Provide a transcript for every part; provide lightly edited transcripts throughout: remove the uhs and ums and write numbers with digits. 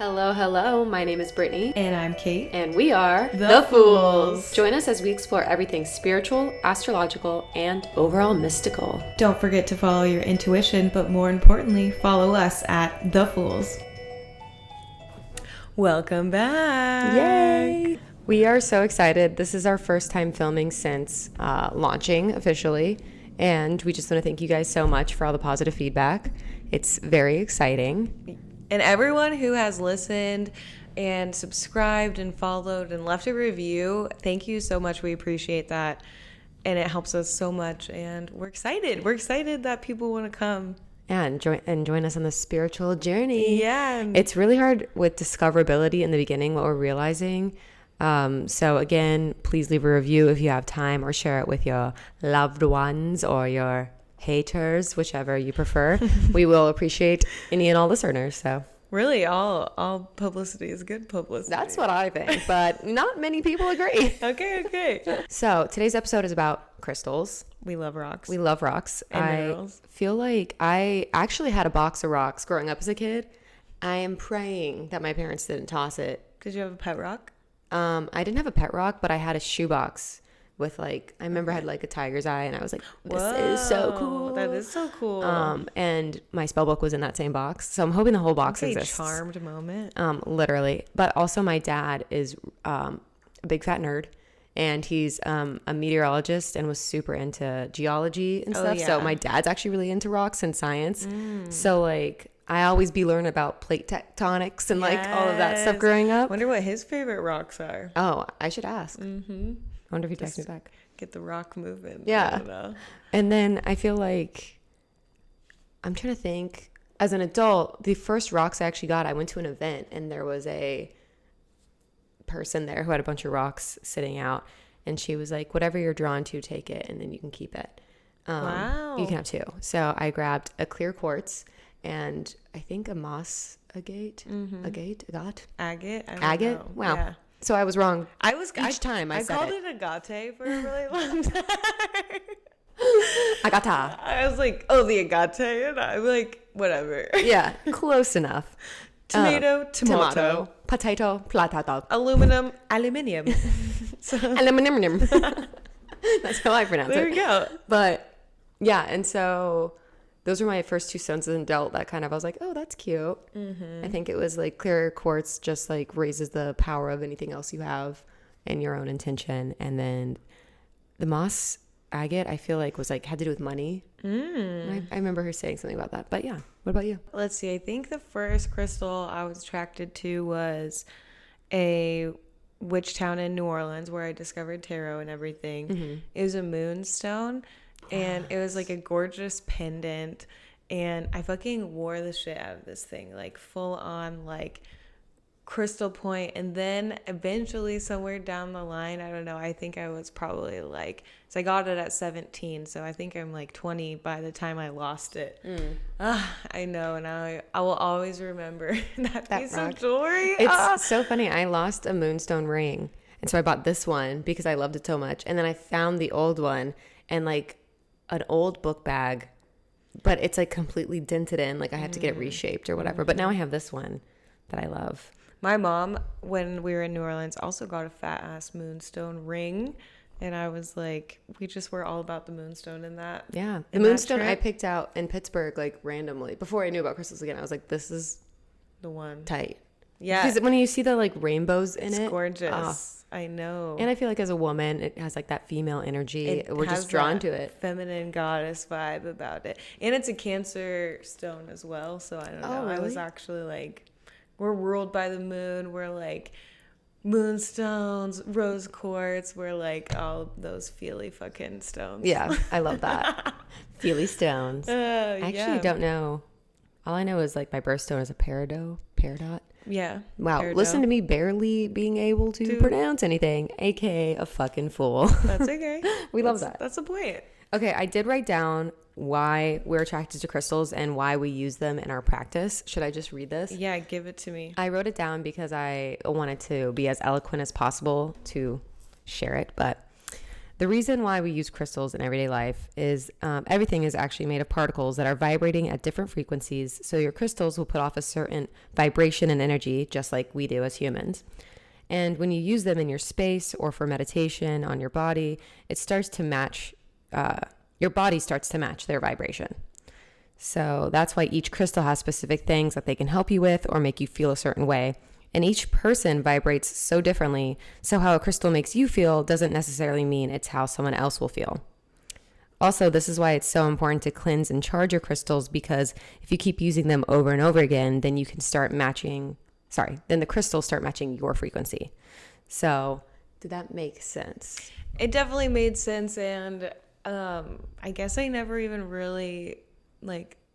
Hello, hello. My name is Brittany. And I'm Kate. And we are The Fools. Join us as we explore everything spiritual, astrological, and overall mystical. Don't forget to follow your intuition, but more importantly, follow us at The Fools. Welcome back. Yay! We are so excited. This is our first time filming since launching officially. And we just want to thank you guys so much for all the positive feedback. It's very exciting. And everyone who has listened and subscribed and followed and left a review, thank you so much. We appreciate that. And it helps us so much. And we're excited. We're excited that people want to come. And join us on the spiritual journey. Yeah. It's really hard with discoverability in the beginning, what we're realizing. So again, please leave a review if you have time, or share it with your loved ones or your haters, whichever you prefer. We will appreciate any and all listeners. So really, all publicity is good publicity. That's what I think, but not many people agree. Okay. So today's episode is about crystals. We love rocks. We love rocks. And minerals. I feel like I actually had a box of rocks growing up as a kid. I am praying that my parents didn't toss it. Did you have a pet rock? I didn't have a pet rock, but I had a shoebox with I remember I had a tiger's eye, and I was like, this is so cool. That is so cool. And my spell book was in that same box. So I'm hoping the whole box exists. A charmed moment. Literally. But also my dad is a big fat nerd, and he's a meteorologist and was super into geology and stuff. Yeah. So my dad's actually really into rocks and science. So I always be learning about plate tectonics and all of that stuff growing up. Wonder what his favorite rocks are. Oh, I should ask. I wonder if he texts me back. Get the rock moving. Yeah. I don't know. And then I feel like, I'm trying to think, as an adult, the first rocks I actually got, I went to an event and there was a person there who had a bunch of rocks sitting out, and she was like, whatever you're drawn to, take it, and then you can keep it. Wow. You can have two. So I grabbed a clear quartz and I think a moss agate. Agate? Agate? I don't Agate? know. Wow. Yeah. So I was wrong. I said called it agate for a really long time. Agata. I was like, oh, the agate, and I'm like, whatever. Yeah, close enough. Tomato. Potato, platato. Aluminium. So, Aluminium. That's how I pronounce there it. we go. But yeah, and so those were my first two stones as an adult that I was like, oh, that's cute. I think it was clear quartz just raises the power of anything else you have and your own intention. And then the moss agate, I feel was had to do with money. I remember her saying something about that. But yeah, what about you? Let's see. I think the first crystal I was attracted to was a witch town in New Orleans where I discovered tarot and everything. It was a moonstone. And it was a gorgeous pendant, and I fucking wore the shit out of this thing, full on crystal point. And then eventually somewhere down the line, I don't know, I think I was probably so I got it at 17, so I think I'm 20 by the time I lost it. I know, and I will always remember that piece rock. of jewelry. It's so funny. I lost a moonstone ring, and so I bought this one because I loved it so much, and then I found the old one and an old book bag, but it's completely dented in. I have to get it reshaped or whatever. But now I have this one that I love. My mom, when we were in New Orleans, also got a fat ass moonstone ring, and I was we just were all about the moonstone in that. Yeah, the moonstone I picked out in Pittsburgh randomly before I knew about crystals again. I was like, this is the one. Tight. Yeah, because when you see the rainbows in it, it's gorgeous. I know. And I feel as a woman, it has that female energy. We're just drawn to it. Feminine goddess vibe about it. And it's a Cancer stone as well. So I don't know. Really? I was actually we're ruled by the moon. We're moonstones, rose quartz. We're all those feely fucking stones. Yeah, I love that. Feely stones. I actually don't know. All I know is my birthstone is a peridot. Yeah. Wow. Peridot. Listen to me barely being able to pronounce anything, aka a fucking fool. That's okay. We love that. That's the point. Okay, I did write down why we're attracted to crystals and why we use them in our practice. Should I just read this? Yeah, give it to me. I wrote it down because I wanted to be as eloquent as possible to share it. But The reason why we use crystals in everyday life is everything is actually made of particles that are vibrating at different frequencies. So your crystals will put off a certain vibration and energy, just like we do as humans. And when you use them in your space or for meditation on your body, it starts to match, your body starts to match their vibration. So that's why each crystal has specific things that they can help you with or make you feel a certain way. And each person vibrates so differently. So how a crystal makes you feel doesn't necessarily mean it's how someone else will feel. Also, this is why it's so important to cleanse and charge your crystals, because if you keep using them over and over again, then you can start matching, then the crystals start matching your frequency. So did that make sense? It definitely made sense. And I guess I never even really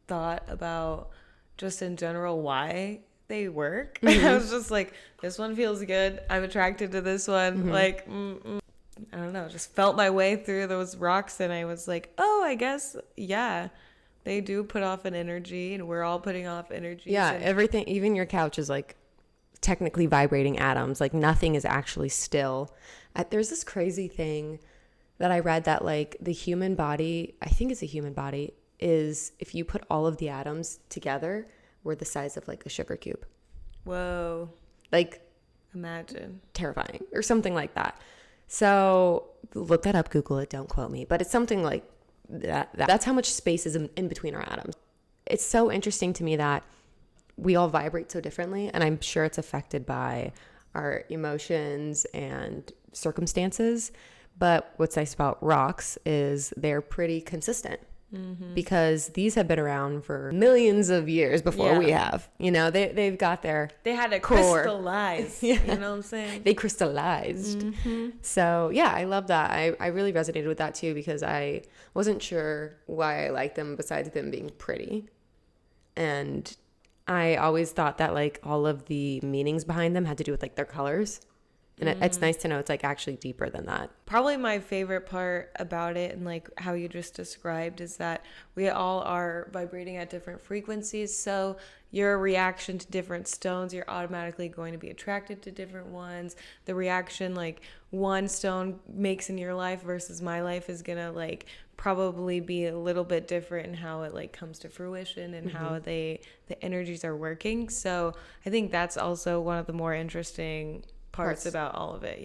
thought about just in general why they work. I was just like, this one feels good, I'm attracted to this one. I don't know, just felt my way through those rocks, and I was like, oh, I guess they do put off an energy, and we're all putting off energy. Everything, even your couch is technically vibrating atoms. Nothing is actually still. There's this crazy thing that I read that the human body, I think it's a human body, is if you put all of the atoms together, we're the size of a sugar cube. Whoa. Imagine. Terrifying or something like that. So look that up, Google it, don't quote me, but it's something like that. That's how much space is in between our atoms. It's so interesting to me that we all vibrate so differently, and I'm sure it's affected by our emotions and circumstances. But what's nice about rocks is they're pretty consistent. Because these have been around for millions of years before we have. They've got their They had to core. crystallize. You know what I'm saying? They crystallized. So, I love that. I really resonated with that, too, because I wasn't sure why I liked them besides them being pretty. And I always thought that, all of the meanings behind them had to do with, their colors. And it's nice to know it's actually deeper than that. Probably my favorite part about it, and how you just described, is that we all are vibrating at different frequencies. So your reaction to different stones, you're automatically going to be attracted to different ones. The reaction one stone makes in your life versus my life is gonna probably be a little bit different in how it comes to fruition and how the energies are working. So I think that's also one of the more interesting parts about all of it.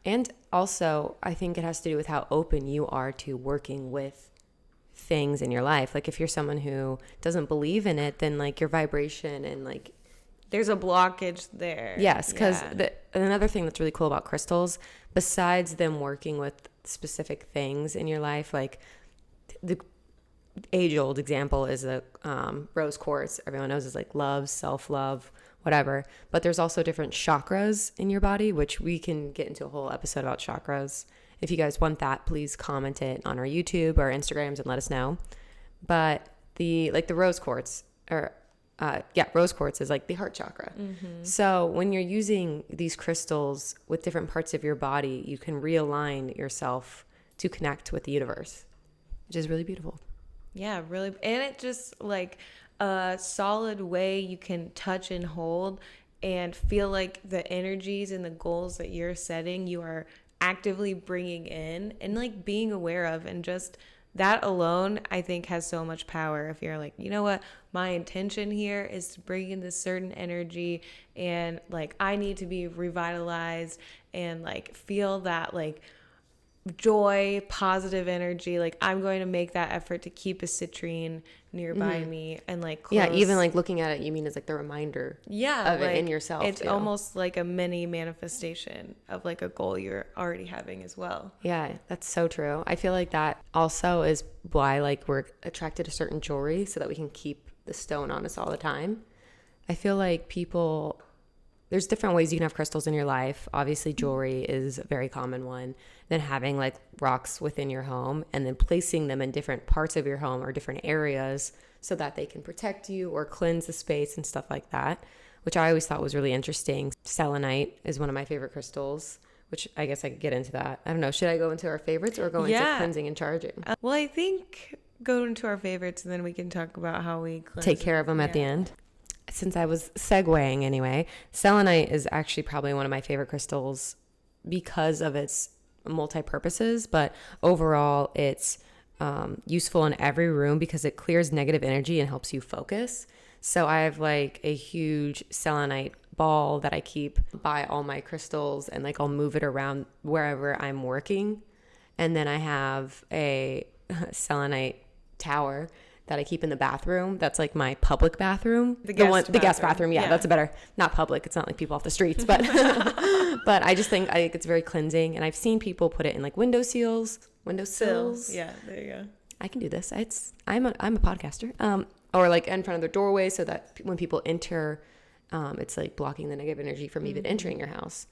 And also I think it has to do with how open you are to working with things in your life. If you're someone who doesn't believe in it, then your vibration and there's a blockage there. Yes, because another thing that's really cool about crystals, besides them working with specific things in your life, the age-old example is the rose quartz. Everyone knows is love, self-love, whatever. But there's also different chakras in your body, which we can get into a whole episode about chakras. If you guys want that, please comment it on our YouTube or Instagrams and let us know. But the rose quartz, rose quartz is the heart chakra. So when you're using these crystals with different parts of your body, you can realign yourself to connect with the universe, which is really beautiful. Yeah, really. And it just a solid way you can touch and hold and feel the energies and the goals that you're setting, you are actively bringing in and being aware of. And just that alone, I think, has so much power. If you're you know what, my intention here is to bring in this certain energy, and I need to be revitalized and feel that joy, positive energy. I'm going to make that effort to keep a citrine nearby me and close. Even looking at it, you mean it's the reminder of it in yourself. It's too. almost like a mini manifestation of a goal you're already having as well. Yeah, that's so true. I feel that also is why we're attracted to certain jewelry, so that we can keep the stone on us all the time. I feel people, there's different ways you can have crystals in your life. Obviously, jewelry is a very common one. Then having rocks within your home, and then placing them in different parts of your home or different areas so that they can protect you or cleanse the space and stuff like that, which I always thought was really interesting. Selenite is one of my favorite crystals, which I guess I could get into that. I don't know. Should I go into our favorites or go into cleansing and charging? Well, I think go into our favorites, and then we can talk about how we take care of them at the end. Since I was segueing anyway, selenite is actually probably one of my favorite crystals because of its multi-purposes, but overall it's useful in every room because it clears negative energy and helps you focus. So I have like a huge selenite ball that I keep by all my crystals, and like I'll move it around wherever I'm working. And then I have a selenite tower that I keep in the bathroom. That's like my public bathroom. The guest bathroom. Yeah, that's a better, not public. It's not like people off the streets, but but I think it's very cleansing. And I've seen people put it in like windowsills. Yeah, there you go. I can do this. I'm a podcaster. Or like in front of their doorway, so that when people enter, it's like blocking the negative energy from even entering your house.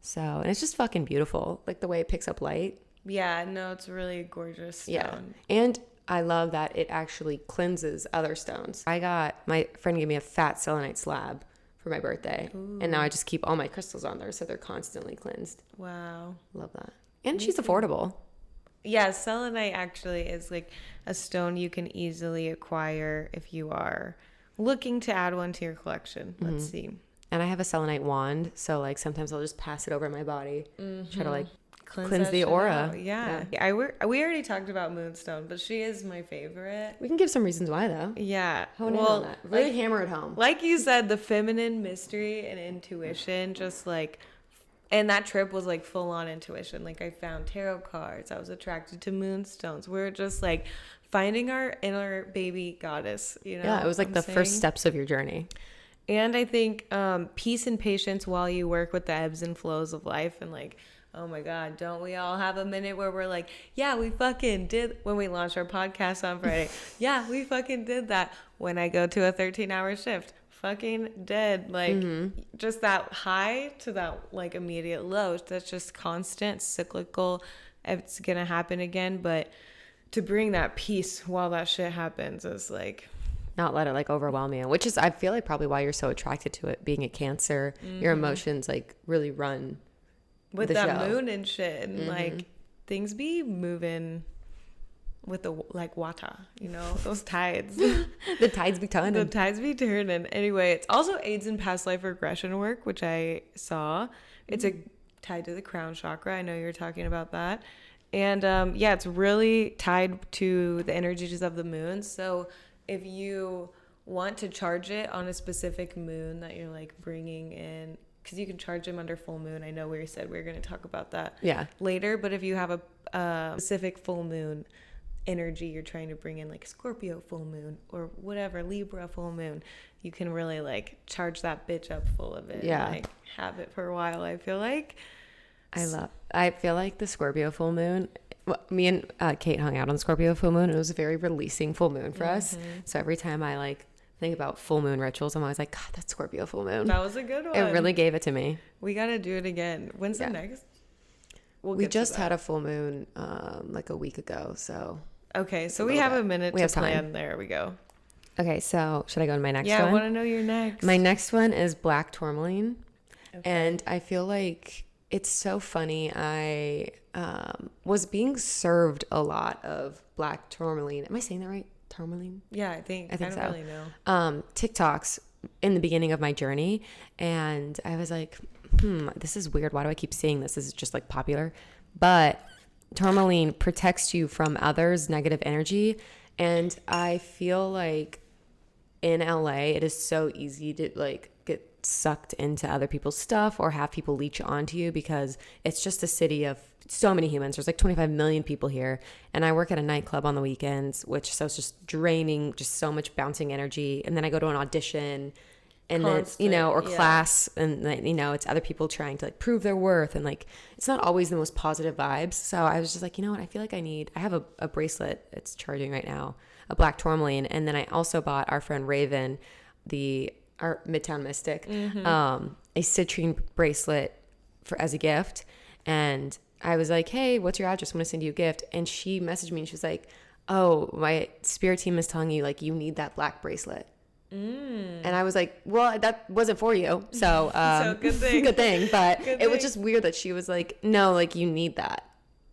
So, and it's just fucking beautiful, like the way it picks up light. Yeah, no, it's really gorgeous stone. Yeah, and I love that it actually cleanses other stones. My friend gave me a fat selenite slab for my birthday. Ooh. And now I just keep all my crystals on there, so they're constantly cleansed. Wow, love that. And she's affordable. Yeah, selenite actually is like a stone you can easily acquire if you are looking to add one to your collection. Let's see. And I have a selenite wand, so like sometimes I'll just pass it over my body, try to like cleanse the aura. Yeah. We already talked about moonstone, but she is my favorite. We can give some reasons why though. Yeah. Hone in on that. Really hammer it home. Like you said, the feminine mystery and intuition, just like. And that trip was like full on intuition. Like I found tarot cards. I was attracted to moonstones. We were just like finding our inner baby goddess, you know? Yeah, it was like the first steps of your journey. And I think peace and patience while you work with the ebbs and flows of life. And like, oh my God, don't we all have a minute where we're like, yeah, we fucking did when we launched our podcast on Friday. Yeah, we fucking did that. When I go to a 13-hour shift. Fucking dead. Like just that high to that like immediate low. That's just constant, cyclical. It's gonna happen again, but to bring that peace while that shit happens is like not let it like overwhelm you, which is I feel like probably why you're so attracted to it. Being a Cancer, your emotions like really run with that moon and shit, and like things be moving with the like water, you know, those tides. The tides be turning. The tides be turning. Anyway, it's also aids in past life regression work, which I saw. It's tied to the crown chakra. I know you're talking about that. And yeah, it's really tied to the energies of the moon. So if you want to charge it on a specific moon that you're like bringing in, because you can charge them under full moon. I know we said we were going to talk about that later, but if you have a specific full moon energy you're trying to bring in, like Scorpio full moon or whatever, Libra full moon, you can really like charge that bitch up full of it and like have it for a while. I feel like the Scorpio full moon, me and Kate hung out on Scorpio full moon, and it was a very releasing full moon for us. So every time I like think about full moon rituals, I'm always like, God, that's Scorpio full moon. That was a good one. It really gave it to me. We got to do it again. When's the next? We just had a full moon like a week ago, so okay, so we have a minute to plan. There we go. Okay, so should I go to my next one? Yeah, I want to know your next. My next one is black tourmaline. Okay. And I feel like it's so funny. I was being served a lot of black tourmaline. Am I saying that right? Tourmaline? Yeah, I think so. Really know. TikToks in the beginning of my journey, and I was like, this is weird. Why do I keep seeing this? This is just like popular. But tourmaline protects you from others' negative energy. And I feel like in LA, it is so easy to like get sucked into other people's stuff or have people leech onto you, because it's just a city of so many humans. There's like 25 million people here. And I work at a nightclub on the weekends, so it's just draining, just so much bouncing energy. And then I go to an audition, and then, you know, or class, and then, you know, it's other people trying to like prove their worth, and like it's not always the most positive vibes. So I was just like, you know what, I feel like I have a bracelet, it's charging right now, a black tourmaline. And then I also bought our friend Raven, our Midtown Mystic, a citrine bracelet as a gift. And I was like, hey, what's your address? I'm gonna send you a gift. And she messaged me and she was like, oh, my spirit team is telling you like you need that black bracelet. And I was like, well, that wasn't for you, so so good thing. But it was just weird that she was like, no, like you need that,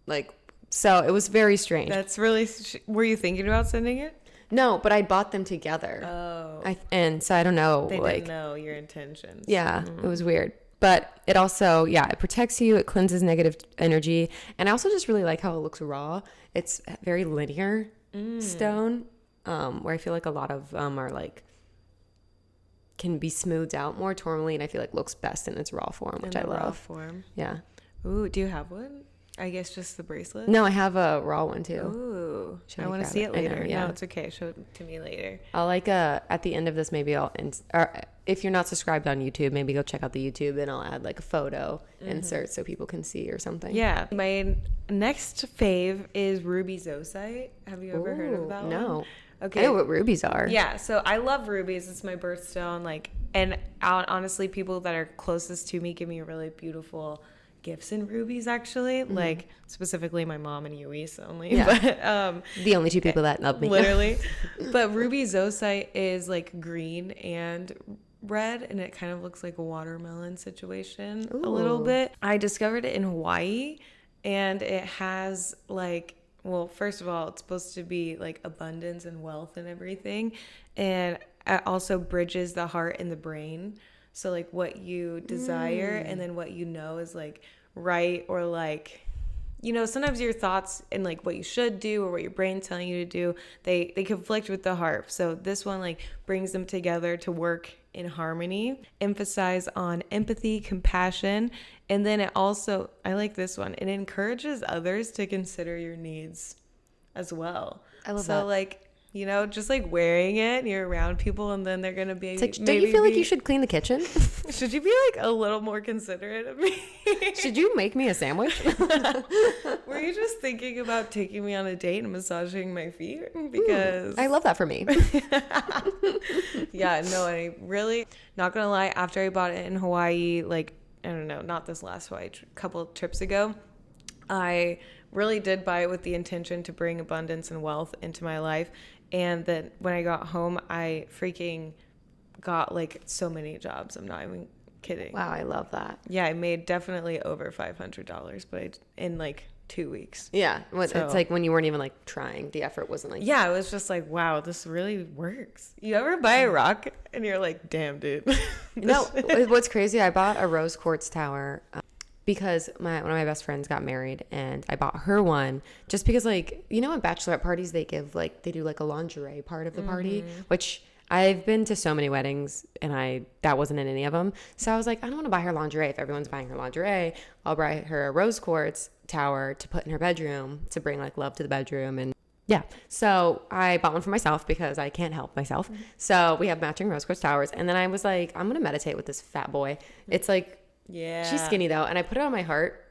like, so it was very strange. That's really were you thinking about sending it? No, but I bought them together. Oh, and so I don't know, they like, didn't know your intentions. Yeah, it was weird. But it also, it protects you. It cleanses negative energy. And I also just really like how it looks raw. It's very linear stone, where I feel like a lot of them are like, can be smoothed out more. Tourmaline, I feel like looks best in its raw form, which I love. Raw form. Yeah. Ooh, do you have one? I guess just the bracelet? No, I have a raw one too. Ooh. I want to see it later. No, it's okay. Show it to me later. I'll at the end of this, maybe or if you're not subscribed on YouTube, maybe go check out the YouTube and I'll add like a photo insert so people can see or something. Yeah. My next fave is Ruby Zosite. Have you ever heard of that one? No. Okay. I know what rubies are. Yeah, so I love rubies. It's my birthstone. And honestly, people that are closest to me give me really beautiful gifts in rubies, actually. Like, specifically my mom and Luis only. Yeah. But, the only two people that love me. Literally. But Ruby Zosite is, like, green and red, and it kind of looks like a watermelon situation a little bit. I discovered it in Hawaii, and it has, like... Well, first of all, it's supposed to be like abundance and wealth and everything. And it also bridges the heart and the brain. So like what you desire and then what you know is like right, or like, you know, sometimes your thoughts and like what you should do or what your brain's telling you to do, they conflict with the heart. So this one like brings them together to work in harmony, emphasize on empathy, compassion, and then it also, I like this one, it encourages others to consider your needs as well. I love that. So like, you know, just like wearing it and you're around people and then they're going to be... It's like, don't you feel like you should clean the kitchen? Should you be like a little more considerate of me? Should you make me a sandwich? Were you just thinking about taking me on a date and massaging my feet? Because... I love that for me. Yeah, no, I really, not going to lie, after I bought it in Hawaii, like, I don't know, not this last Hawaii, couple of trips ago, I really did buy it with the intention to bring abundance and wealth into my life. And then when I got home, I freaking got like so many jobs. I'm not even kidding. Wow, I love that. Yeah, I made definitely over $500, but in like 2 weeks. Yeah, it's like when you weren't even like trying. The effort wasn't like... Yeah, it was just like, wow, this really works. You ever buy a rock and you're like, damn, dude. No, what's crazy, I bought a rose quartz tower because one of my best friends got married, and I bought her one just because, like, you know, at bachelorette parties they give like, they do like a lingerie part of the party, which I've been to so many weddings and that wasn't in any of them. So I was like, I don't want to buy her lingerie. If everyone's buying her lingerie, I'll buy her a rose quartz tower to put in her bedroom to bring like love to the bedroom. And yeah, so I bought one for myself because I can't help myself. So we have matching rose quartz towers. And then I was like, I'm going to meditate with this fat boy. It's like, yeah, she's skinny though. And I put it on my heart.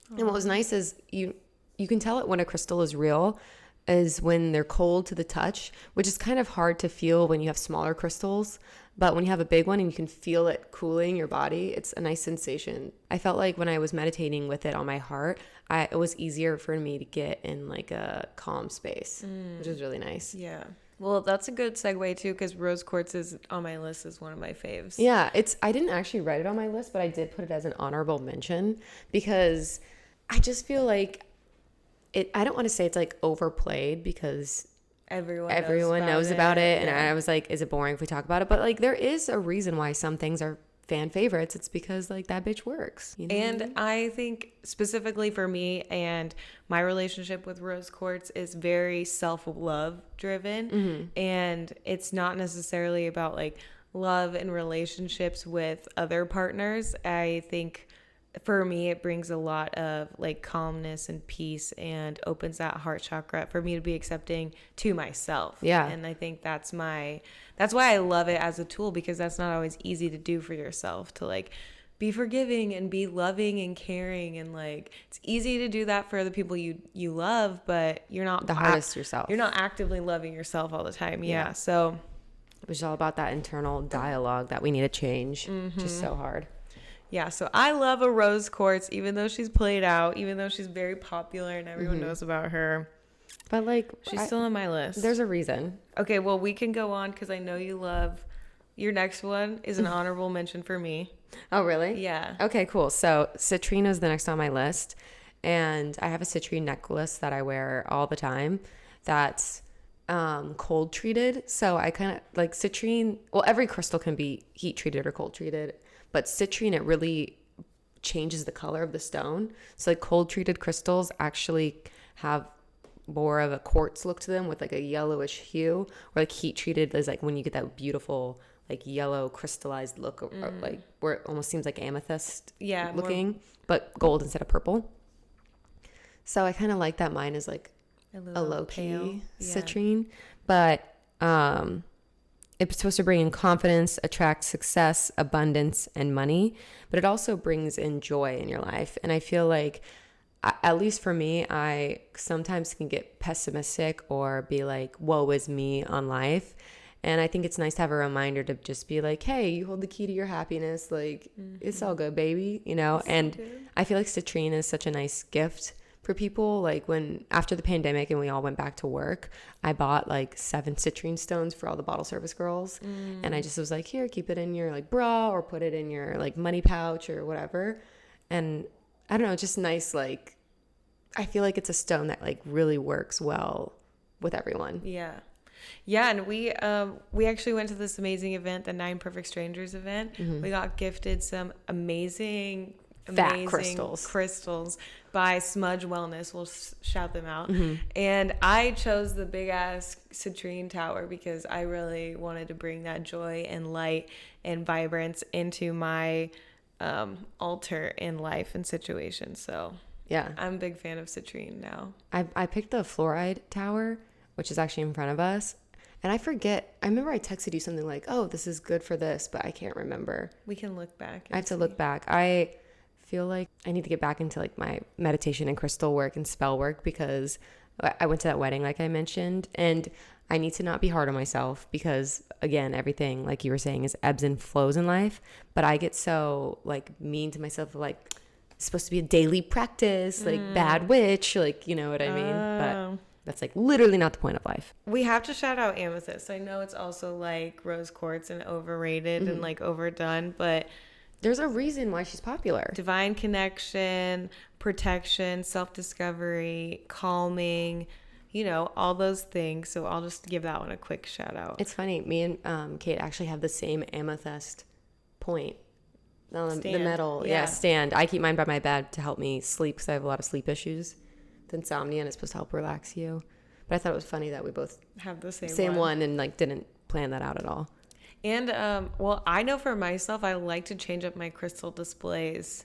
And what was nice is you can tell it when a crystal is real is when they're cold to the touch, which is kind of hard to feel when you have smaller crystals. But when you have a big one and you can feel it cooling your body, it's a nice sensation. I felt like when I was meditating with it on my heart, it was easier for me to get in like a calm space, which is really nice. Yeah. Well, that's a good segue too, because rose quartz is on my list as one of my faves. Yeah, I didn't actually write it on my list, but I did put it as an honorable mention because I just feel like I don't want to say it's like overplayed because everyone knows about it. And I was like, is it boring if we talk about it? But like, there is a reason why some things are fan favorites. It's because like that bitch works. You know and I think specifically for me and my relationship with rose quartz is very self-love driven. And it's not necessarily about like love and relationships with other partners. I think for me, it brings a lot of like calmness and peace and opens that heart chakra for me to be accepting to myself. Yeah. And I think that's why I love it as a tool, because that's not always easy to do for yourself, to like be forgiving and be loving and caring. And like, it's easy to do that for the people you love, but you're not the hardest yourself. You're not actively loving yourself all the time. Yeah. So it was all about that internal dialogue that we need to change. Just so hard. Yeah, so I love a rose quartz, even though she's played out, even though she's very popular and everyone knows about her. But like, she's still on my list. There's a reason. Okay, well, we can go on because I know you love your next one is an honorable mention for me. Oh, really? Yeah. Okay, cool. So Citrine is the next on my list. And I have a citrine necklace that I wear all the time that's cold treated. So I kind of like citrine. Well, every crystal can be heat treated or cold treated. but citrine, it really changes the color of the stone. So like cold treated crystals actually have more of a quartz look to them with like a yellowish hue, or like heat treated is like when you get that beautiful like yellow crystallized look, or like where it almost seems like amethyst looking, but gold instead of purple. So I kind of like that mine is like a low-key citrine, but it's supposed to bring in confidence, attract success, abundance, and money, but it also brings in joy in your life. And I feel like, at least for me, I sometimes can get pessimistic or be like, woe is me on life. And I think it's nice to have a reminder to just be like, hey, you hold the key to your happiness. Like, it's all good, baby, you know? And I feel like citrine is such a nice gift for people. Like when after the pandemic and we all went back to work, I bought like 7 citrine stones for all the bottle service girls. And I just was like, here, keep it in your like bra or put it in your like money pouch or whatever. And I don't know, just nice. Like, I feel like it's a stone that like really works well with everyone. Yeah. And we actually went to this amazing event, the 9 Perfect Strangers event. We got gifted some amazing crystals by Smudge Wellness. We'll shout them out. And I chose the big ass citrine tower because I really wanted to bring that joy and light and vibrance into my altar in life and situations. So yeah, I'm a big fan of citrine now. I picked the fluoride tower, which is actually in front of us. And I remember I texted you something like, oh, this is good for this, but I can't remember. We can look back. I have to look back. I feel like I need to get back into like my meditation and crystal work and spell work, because I went to that wedding, like I mentioned, and I need to not be hard on myself because, again, everything, like you were saying, is ebbs and flows in life. But I get so like mean to myself, like it's supposed to be a daily practice, like bad witch, like, you know what I mean? But that's like literally not the point of life. We have to shout out Amethyst. I know it's also like rose quartz and overrated and like overdone, but there's a reason why she's popular. Divine connection, protection, self-discovery, calming, you know, all those things. So I'll just give that one a quick shout out. It's funny. Me and Kate actually have the same amethyst point. The metal. Yeah, stand. I keep mine by my bed to help me sleep because I have a lot of sleep issues. Insomnia, and it's supposed to help relax you. But I thought it was funny that we both have the same one and like didn't plan that out at all. And well, I know for myself, I like to change up my crystal displays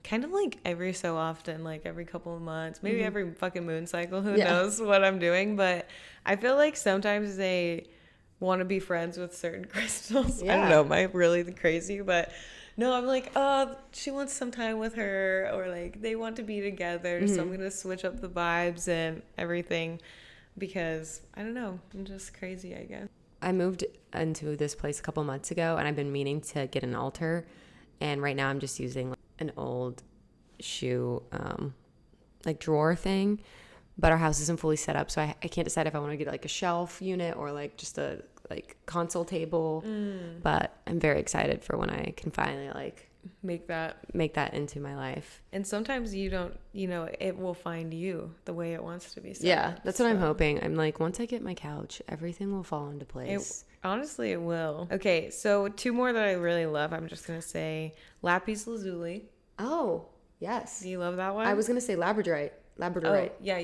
kind of like every so often, like every couple of months, maybe every fucking moon cycle. Who knows what I'm doing? But I feel like sometimes they want to be friends with certain crystals. I don't know, am I really crazy? But no, I'm like, oh, she wants some time with her, or like they want to be together. So I'm going to switch up the vibes and everything because I don't know. I'm just crazy, I guess. I moved into this place a couple months ago and I've been meaning to get an altar. And right now I'm just using an old shoe, like drawer thing. But our house isn't fully set up. So I can't decide if I want to get like a shelf unit or like just a like console table. But I'm very excited for when I can finally like make that into my life. And sometimes you don't, you know, it will find you the way it wants to be set. Yeah, that's what I'm hoping. I'm like, once I get my couch, everything will fall into place. Honestly, it will. Okay, so 2 more that I really love. I'm just gonna say Lapis Lazuli. Oh, yes. Do you love that one? I was gonna say Labradorite. Oh, yeah,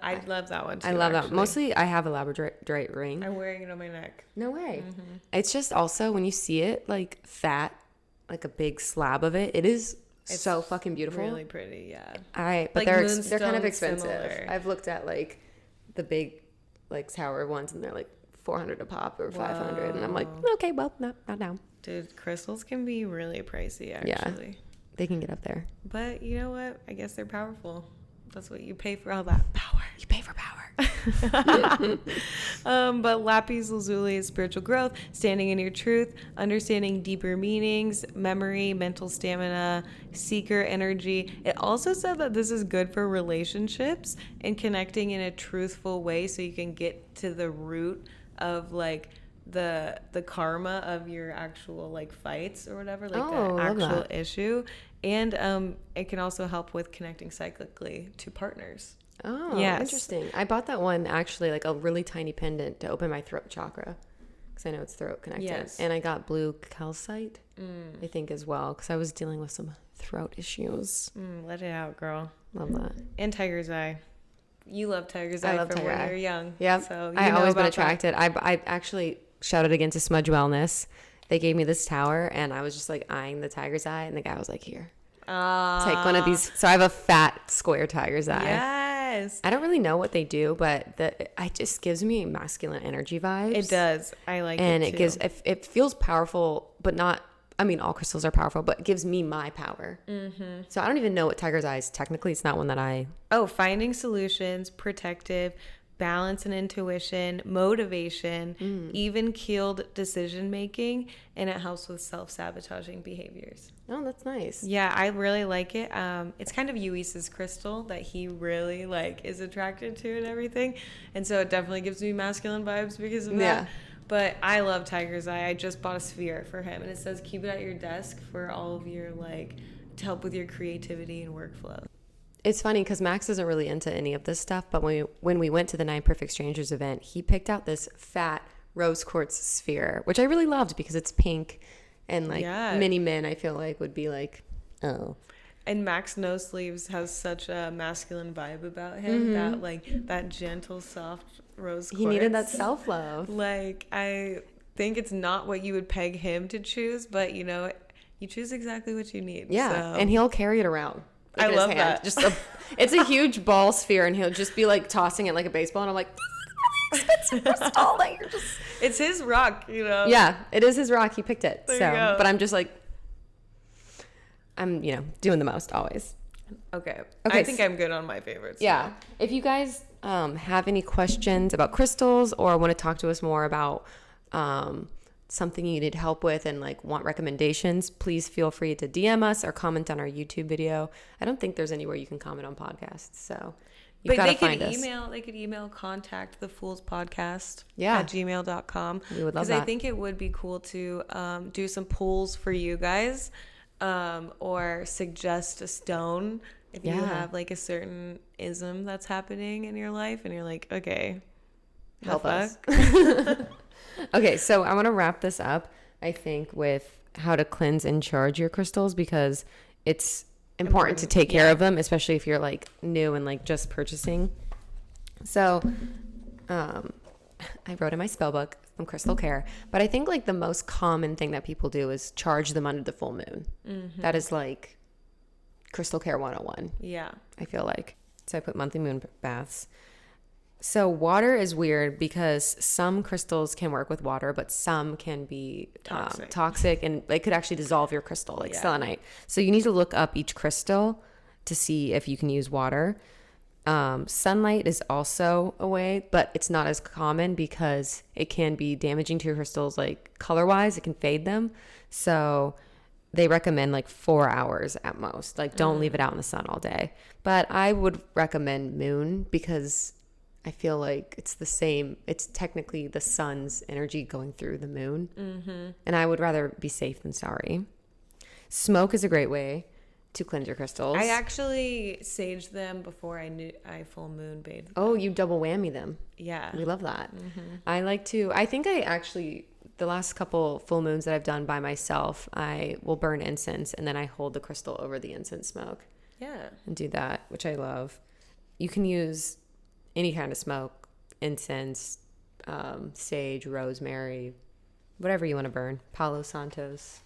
I love that one too. I love that. Mostly I have a Labradorite ring. I'm wearing it on my neck. No way. It's just also when you see it like fat, like a big slab of it, it's so fucking beautiful. Really pretty, yeah. But like they're kind of expensive. Similar. I've looked at like the big like tower ones and they're like $400 a pop or $500, and I'm like, okay, well, not now. Dude, crystals can be really pricey actually. Yeah, they can get up there. But you know what? I guess they're powerful. That's what you pay for, all that power. You pay for power. But Lapis Lazuli is spiritual growth, standing in your truth, understanding deeper meanings, memory, mental stamina, seeker energy. It also said that this is good for relationships and connecting in a truthful way so you can get to the root of like the karma of your actual like fights or whatever, like the actual issue. And it can also help with connecting cyclically to partners. Oh, yes. Interesting. I bought that one actually, like a really tiny pendant to open my throat chakra. because I know it's throat connected. Yes. And I got blue calcite, I think, as well, because I was dealing with some throat issues. Let it out, girl. Love that. And tiger's eye. You love tiger's eye from when you were young. Yeah. So I always been attracted. I actually shouted again to Smudge Wellness. They gave me this tower, and I was just like eyeing the tiger's eye, and the guy was like, "Here, take one of these." So I have a fat square tiger's eye. Yes. I don't really know what they do, but it just gives me masculine energy vibes. It does. I like it too. And it feels powerful, but not. I mean, all crystals are powerful, but it gives me my power. Mm-hmm. So I don't even know what tiger's eye is. Technically, it's not one that I. Oh, finding solutions, protective, balance and intuition, motivation, even-keeled decision-making, and it helps with self-sabotaging behaviors. Oh, that's nice. Yeah, I really like it. It's kind of Uis's crystal that he really is attracted to and everything. And so it definitely gives me masculine vibes because of that. Yeah. But I love tiger's eye. I just bought a sphere for him, and it says keep it at your desk for all of your to help with your creativity and workflow. It's funny because Max isn't really into any of this stuff, but when we went to the 9 Perfect Strangers event, he picked out this fat rose quartz sphere, which I really loved because it's pink, and many men I feel like would be like, oh. And Max No Sleeves has such a masculine vibe about him, that gentle, soft rose quartz. He needed that self-love. I think it's not what you would peg him to choose, but you choose exactly what you need. Yeah, so. And he'll carry it around. I love that. It's a huge ball sphere, and he'll just be tossing it like a baseball, and I'm like, crystal, it's his rock, Yeah, it is his rock. He picked it. There you go. But I'm just I'm doing the most always. Okay. I think I'm good on my favorites. Yeah. If you guys have any questions about crystals or want to talk to us more about something you need help with and want recommendations, please feel free to DM us or comment on our YouTube video. I don't think there's anywhere you can comment on podcasts, so you've got to find us. They could email contact thefoolspodcast at gmail.com. We would love that. Because I think it would be cool to do some polls for you guys, or suggest a stone if you have a certain ism that's happening in your life and you're like, okay, help us. Okay, so I want to wrap this up, I think, with how to cleanse and charge your crystals, because it's important to take care of them, especially if you're new and just purchasing. So I wrote in my spell book some crystal care, but I think the most common thing that people do is charge them under the full moon. Mm-hmm. That is crystal care 101. Yeah, I feel like. So I put monthly moon baths. So water is weird because some crystals can work with water, but some can be toxic, and they could actually dissolve your crystal, selenite. So you need to look up each crystal to see if you can use water. Sunlight is also a way, but it's not as common because it can be damaging to your crystals, color-wise, it can fade them. So they recommend 4 hours at most. Don't leave it out in the sun all day. But I would recommend moon because I feel it's the same. It's technically the sun's energy going through the moon. Mm-hmm. And I would rather be safe than sorry. Smoke is a great way to cleanse your crystals. I actually saged them before I full moon bathed. Oh, you double whammy them. Yeah. We love that. Mm-hmm. I think the last couple full moons that I've done by myself, I will burn incense and then I hold the crystal over the incense smoke. Yeah. And do that, which I love. You can use any kind of smoke, incense, sage, rosemary, whatever you want to burn. Palo Santos.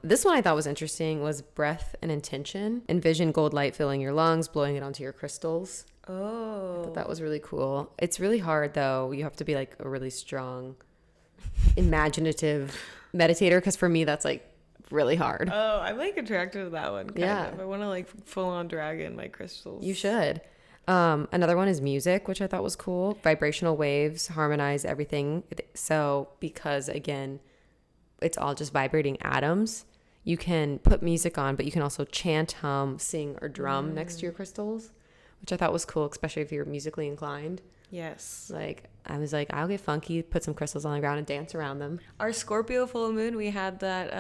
This one I thought was interesting was breath and intention. Envision gold light filling your lungs, blowing it onto your crystals. Oh. I thought that was really cool. It's really hard though. You have to be a really strong, imaginative meditator, because for me that's really hard. Oh, I'm attracted to that one. Kind of. I want to full on dragon my crystals. You should. Another one is music, which I thought was cool. Vibrational waves harmonize everything. So because again, it's all just vibrating atoms, you can put music on, but you can also chant, hum, sing, or drum next to your crystals, which I thought was cool, especially if you're musically inclined. Yes. I was I'll get funky, put some crystals on the ground and dance around them. Our Scorpio full moon, we had that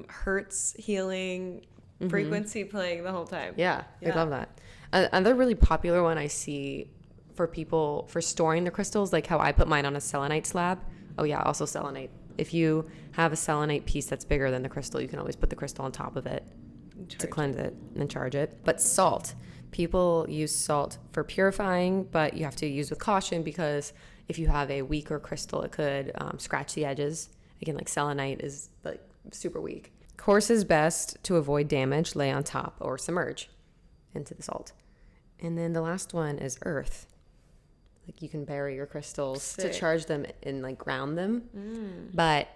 Hertz healing frequency playing the whole time. Yeah, I love that. Another really popular one I see for people for storing the crystals, how I put mine on a selenite slab Oh yeah, also selenite. If you have a selenite piece that's bigger than the crystal, you can always put the crystal on top of it to cleanse it and then charge it. But salt. People use salt for purifying, but you have to use with caution because if you have a weaker crystal, it could scratch the edges. Again, like selenite is like super weak. Course is best to avoid damage, lay on top or submerge into the salt. And then the last one is earth. Like you can bury your crystals to charge them and like ground them. But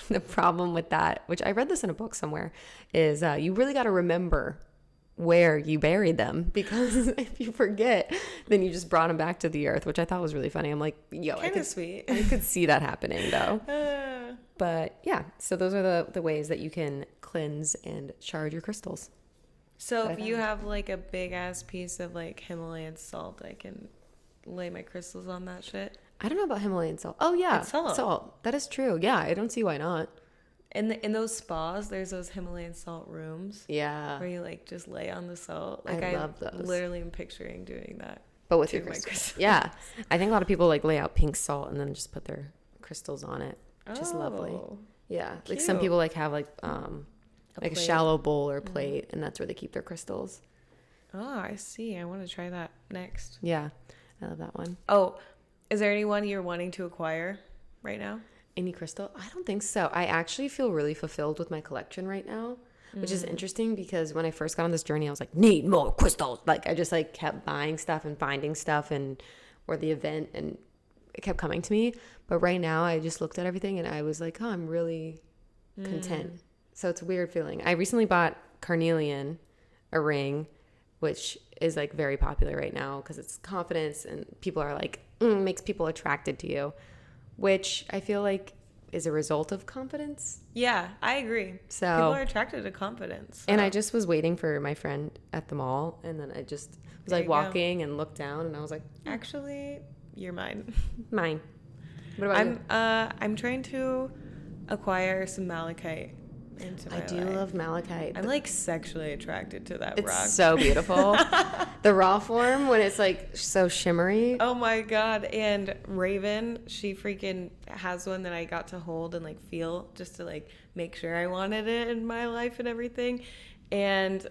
the problem with that, which I read this in a book somewhere, is you really got to remember where you buried them, because if you forget, then you just brought them back to the earth, which I thought was really funny. I'm like, yo, kind of sweet. I could see that happening though. But yeah, so those are the ways that you can cleanse and charge your crystals. So if you have like a big ass piece of like Himalayan salt, I can lay my crystals on that shit. I don't know about Himalayan salt. Oh yeah, it's salt. That is true. Yeah, I don't see why not. In those spas, there's those Himalayan salt rooms. Yeah. Where you like just lay on the salt. Like I love those. Literally am picturing doing that. But with your crystals. Yeah. I think a lot of people like lay out pink salt and then just put their crystals on it, which is lovely. Yeah. Cute. Like some people like have like a shallow bowl or plate, and that's where they keep their crystals. Oh, I see. I want to try that next. Yeah. I love that one. Oh, is there anyone you're wanting to acquire right now? Any crystal? I don't think so. I actually feel really fulfilled with my collection right now, which is interesting because when I first got on this journey, I was like, need more crystals. Like I just like kept buying stuff and finding stuff or the event, and it kept coming to me. But right now I just looked at everything and I was like, oh, I'm really content. So it's a weird feeling. I recently bought carnelian, a ring, which is like very popular right now because it's confidence and people are like, makes people attracted to you, which I feel like is a result of confidence. Yeah, I agree. So people are attracted to confidence. So. And I just was waiting for my friend at the mall, and then I just was like walking and looked down, and I was like, actually, you're mine. Mine. What about you? I'm trying to acquire some malachite into my life. I do love malachite. I'm like sexually attracted to that rock. It's so beautiful. The raw form when it's like so shimmery. Oh my god. And Raven, she freaking has one that I got to hold and like feel just to like make sure I wanted it in my life and everything. And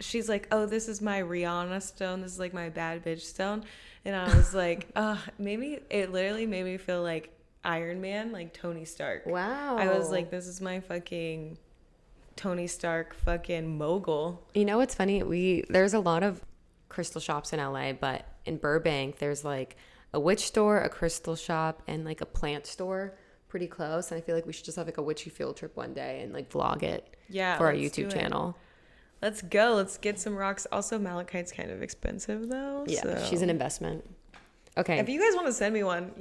she's like, oh, this is my Rihanna stone. This is like my bad bitch stone. And I was like, maybe it literally made me feel like Iron Man, like Tony Stark. Wow. I was like, this is my fucking Tony Stark fucking mogul. You know what's funny? There's a lot of crystal shops in LA, but in Burbank there's like a witch store, a crystal shop, and like a plant store pretty close. And I feel like we should just have like a witchy field trip one day and like vlog it for our YouTube channel. Let's go. Let's get some rocks. Also, malachite's kind of expensive though. Yeah, so. She's an investment. Okay. If you guys want to send me one,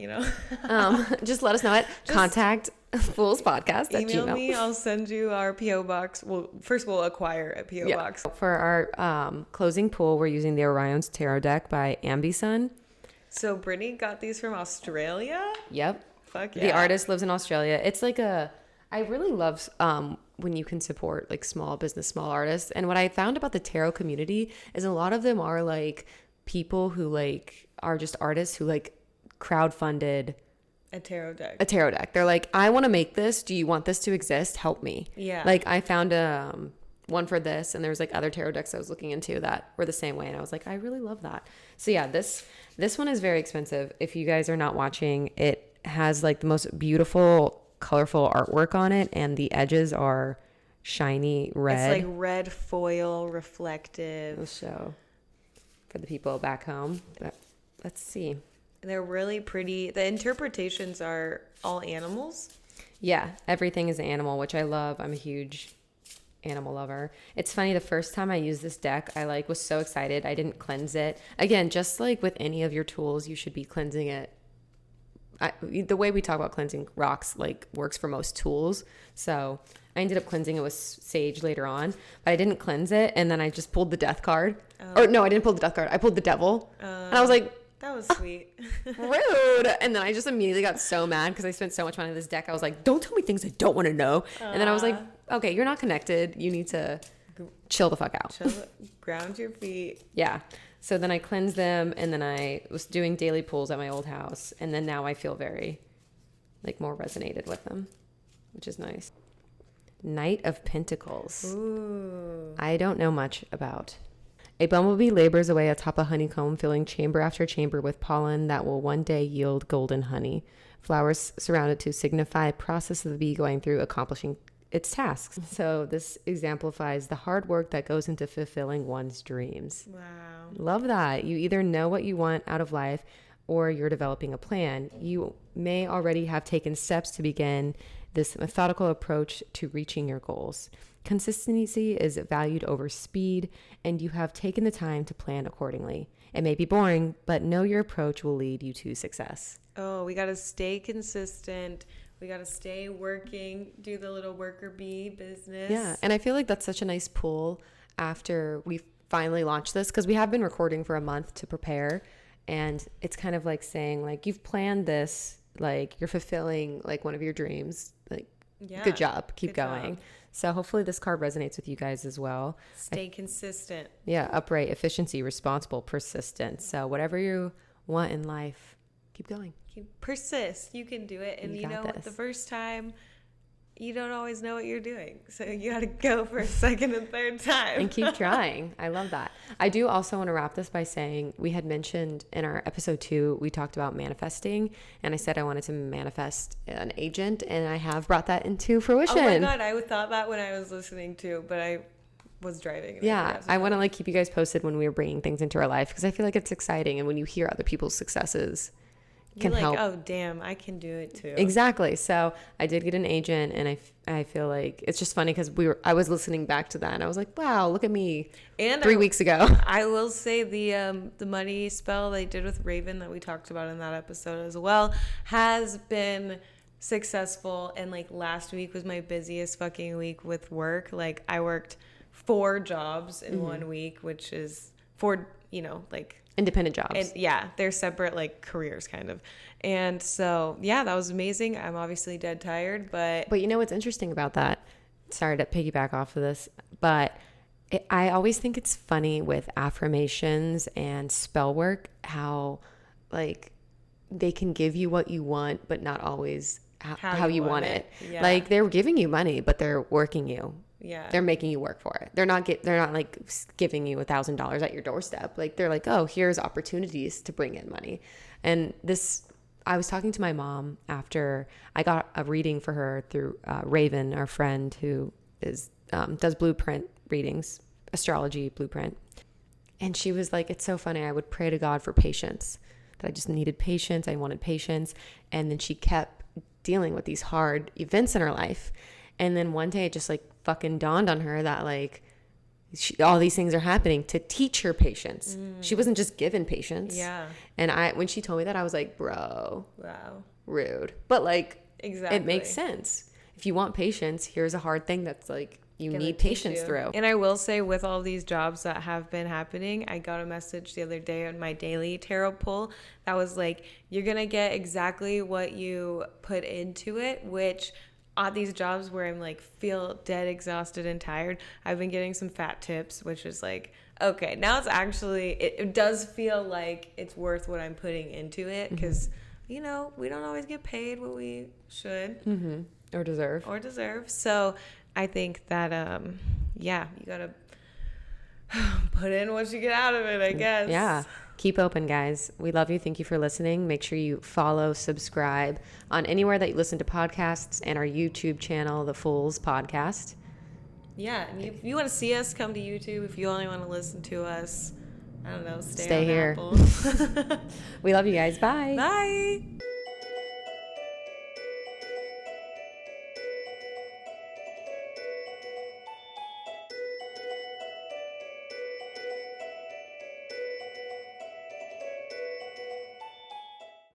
just let us know at contact foolspodcast@gmail.com. Email me. I'll send you our PO box. Well, first we'll acquire a PO box. For our closing pool, we're using the Orion's Tarot deck by Ambi-Sun. So Brittany got these from Australia. Yep. Fuck yeah. The artist lives in Australia. It's like I really love when you can support like small business, small artists. And what I found about the tarot community is a lot of them are like people who like are just artists who like crowdfunded a tarot deck. They're like, I want to make this. Do you want this to exist? Help me. Yeah. Like I found one for this, and there was like other tarot decks I was looking into that were the same way, and I was like, I really love that. So yeah, this one is very expensive. If you guys are not watching, it has like the most beautiful, colorful artwork on it, and the edges are shiny red. It's like red foil, reflective. I'll show for the people back home. But let's see. They're really pretty. The interpretations are all animals. Yeah, everything is an animal, which I love. I'm a huge animal lover. It's funny, the first time I used this deck, I like was so excited. I didn't cleanse it. Again, just like with any of your tools, you should be cleansing it. The way we talk about cleansing rocks like works for most tools. So I ended up cleansing it with sage later on, but I didn't cleanse it, and then I just pulled the death card. Or no, I didn't pull the death card. I pulled the devil, and I was like, that was sweet. Rude. And then I just immediately got so mad because I spent so much money on this deck. I was like, don't tell me things I don't want to know. And then I was like, okay, you're not connected. You need to chill the fuck out. Ground your feet. Yeah. So then I cleansed them, and then I was doing daily pulls at my old house, and then now I feel very like more resonated with them, which is nice. Knight of Pentacles. Ooh. I don't know much about. A bumblebee labors away atop a honeycomb, filling chamber after chamber with pollen that will one day yield golden honey. Flowers surround it to signify process of the bee going through accomplishing its tasks. So this exemplifies the hard work that goes into fulfilling one's dreams. Wow. Love that. You either know what you want out of life or you're developing a plan. You may already have taken steps to begin this methodical approach to reaching your goals. Consistency is valued over speed, and you have taken the time to plan accordingly. It may be boring, but know your approach will lead you to success. Oh, we got to stay consistent. We got to stay working, do the little worker bee business. Yeah, and I feel like that's such a nice pull after we finally launched this, because we have been recording for a month to prepare, and it's kind of like saying, like, you've planned this, like, you're fulfilling, like, one of your dreams. Like, Yeah. Good job. Keep Good going. job. So hopefully this card resonates with you guys as well. Stay consistent. Yeah, upright, efficiency, responsible, persistent. So whatever you want in life, keep going. Persist. You can do it. And You you got know, this. the first time, you don't always know what you're doing. So you got to go for a second and third time. And keep trying. I love that. I do also want to wrap this by saying we had mentioned in our episode 2, we talked about manifesting, and I said I wanted to manifest an agent, and I have brought that into fruition. Oh my God. I thought that when I was listening to, but I was driving. and Yeah, forgot to I do want to it. like keep you guys posted when we're bringing things into our life, because I feel like it's exciting, and when you hear other people's successes, can You're like, help. oh, damn, I can do it too. Exactly. So I did get an agent, and I feel like it's just funny because I was listening back to that, and I was like, wow, look at me And 3 weeks ago. I will say the money spell they did with Raven that we talked about in that episode as well has been successful. And like last week was my busiest fucking week with work. Like I worked 4 jobs in 1 week, which is 4, like Independent jobs. and yeah, they're separate like careers kind of. And so, yeah, that was amazing. I'm obviously dead tired, but But you know what's interesting about that? Sorry to piggyback off of this, but I always think it's funny with affirmations and spell work, how like they can give you what you want, but not always how you want it. Yeah. Like they're giving you money, but they're working you. yeah. They're making you work for it. They're not like giving you $1,000 at your doorstep. Like they're like, oh, here's opportunities to bring in money. And I was talking to my mom after I got a reading for her through Raven, our friend who does blueprint readings, astrology blueprint. And she was like, it's so funny. I would pray to God for patience, that I just needed patience. I wanted patience. And then she kept dealing with these hard events in her life. And then one day it just like fucking dawned on her that like all these things are happening to teach her patience. She wasn't just given patience. Yeah. And when she told me that, I was like, bro, Wow. rude. But like, Exactly. it makes sense. If you want patience, here's a hard thing that's like, you Gonna need teach patience you. through. And I will say, with all these jobs that have been happening, I got a message the other day on my daily tarot pull that was like, you're going to get exactly what you put into it, which on these jobs where I'm like feel dead exhausted and tired, I've been getting some fat tips, which is like, okay, now it's actually, it does feel like it's worth what I'm putting into it, because we don't always get paid what we should Or deserve. or deserve. So I think that you gotta put in what you get out of it, I guess. Yeah. Keep open, guys. We love you. Thank you for listening. Make sure you follow, subscribe on anywhere that you listen to podcasts, and our YouTube channel, The Fools Podcast. Yeah, and if you want to see us, come to YouTube. If you only want to listen to us, I don't know, stay on here. Apple. We love you guys. Bye. Bye.